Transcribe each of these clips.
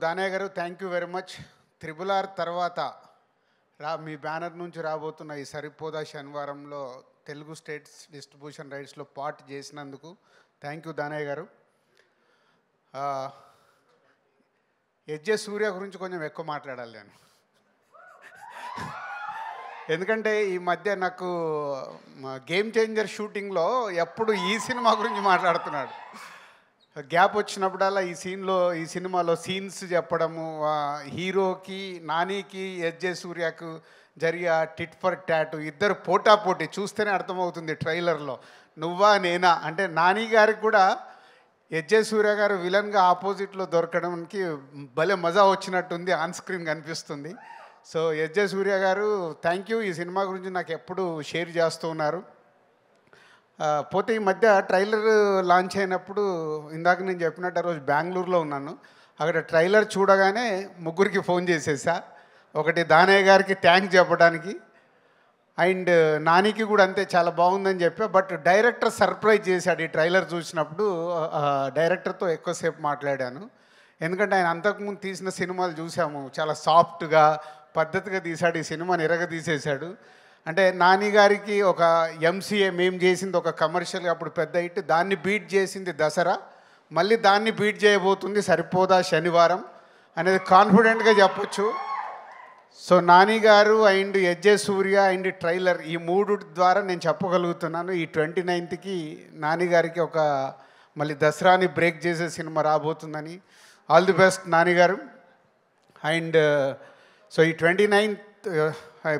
దానయ్య గారు thank you very much. Triple R తర్వాత మీ banner నుంచి రాబోతున్న ఈ సరిపోదా శనివారంలో తెలుగు స్టేట్స్ డిస్ట్రిబ్యూషన్ రైట్స్లో పార్ట్ చేసినందుకు థ్యాంక్ యూ దానయ్య గారు. ఎస్జే సూర్య గురించి కొంచెం ఎక్కువ మాట్లాడాలి నేను, ఎందుకంటే ఈ మధ్య నాకు గేమ్ చేంజర్ షూటింగ్లో ఎప్పుడు ఈ సినిమా గురించి మాట్లాడుతున్నాడు. గ్యాప్ వచ్చినప్పుడల్లా ఈ సినిమాలో సీన్స్ చెప్పడము, హీరోకి నానికి ఎస్జే సూర్యకు జరిగే టిట్ ఫర్ టాటు, ఇద్దరు పోటాపోటీ చూస్తేనే అర్థమవుతుంది ట్రైలర్లో. నువ్వా నేనా అంటే నాని గారికి కూడా ఎస్జే సూర్య గారు విలన్గా ఆపోజిట్లో దొరకడానికి భలే మజా వచ్చినట్టుంది, ఆన్ స్క్రీన్ కనిపిస్తుంది. సో ఎస్జే సూర్య గారు థ్యాంక్ యూ. ఈ సినిమా గురించి నాకు ఎప్పుడు షేర్ చేస్తూ ఉన్నారు. పోతే ఈ మధ్య ట్రైలర్ లాంచ్ అయినప్పుడు ఇందాక నేను చెప్పినట్టు ఆ రోజు బెంగళూరులో ఉన్నాను. అక్కడ ట్రైలర్ చూడగానే ముగ్గురికి ఫోన్ చేసేసా. ఒకటి దానయ్య గారికి థ్యాంక్స్ చెప్పడానికి, అండ్ నానికి కూడా అంతే చాలా బాగుందని చెప్పా. బట్ డైరెక్టర్ సర్ప్రైజ్ చేశాడు. ఈ ట్రైలర్ చూసినప్పుడు డైరెక్టర్తో ఎక్కువసేపు మాట్లాడాను, ఎందుకంటే ఆయన అంతకుముందు తీసిన సినిమాలు చూసాము, చాలా సాఫ్ట్గా పద్ధతిగా తీశాడు. ఈ సినిమాని ఎరగదీసేశాడు. అంటే నాని గారికి ఒక ఎంసీఏ మేము చేసింది ఒక కమర్షియల్గా అప్పుడు పెద్ద హిట్, దాన్ని బీట్ చేసింది దసరా, మళ్ళీ దాన్ని బీట్ చేయబోతుంది సరిపోదా శనివారం అనేది కాన్ఫిడెంట్గా చెప్పొచ్చు. సో నాని గారు and SJ Surya and trailer ఈ మూడు ద్వారా నేను చెప్పగలుగుతున్నాను ఈ 29కి నాని గారికి ఒక మళ్ళీ దసరాని బ్రేక్ చేసే సినిమా రాబోతుందని. ఆల్ ది బెస్ట్ నాని గారు. అండ్ సో ఈ 29th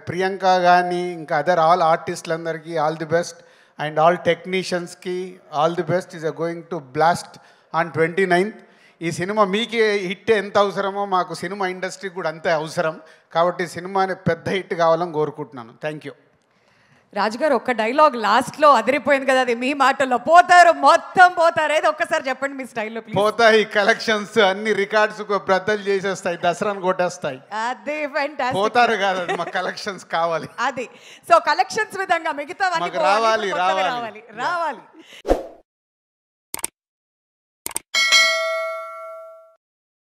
ప్రియాంక కానీ ఇంకా అదర్ ఆల్ ఆర్టిస్టులందరికీ all the best, and all టెక్నీషియన్స్కి all the best. Is going to blast on 29th. ఈ సినిమా మీకు హిట్ ఎంత అవసరమో మాకు సినిమా ఇండస్ట్రీకి కూడా అంతే అవసరం, కాబట్టి సినిమాని పెద్ద హిట్ కావాలని కోరుకుంటున్నాను. Thank you. రాజుగారు ఒక్క డైలాగ్ లాస్ట్లో అదిరిపోయింది కదా, అది మీ మాటల్లో పోతారు మొత్తం పోతారు, ఏదో ఒక్కసారి చెప్పండి మీ స్టైల్లో ప్లీజ్. పోతాయి కలెక్షన్స్ అన్ని రికార్డ్స్ బ్రద్దలు చేసేస్తాయి, దసరాను కొట్టేస్తాయి. అదే ఫ్యాంటాస్టిక్. పోతారు కాదు, మా కలెక్షన్స్ కావాలి. అది సో కలెక్షన్స్ విధంగా మిగతా రావాలి. రావాలి.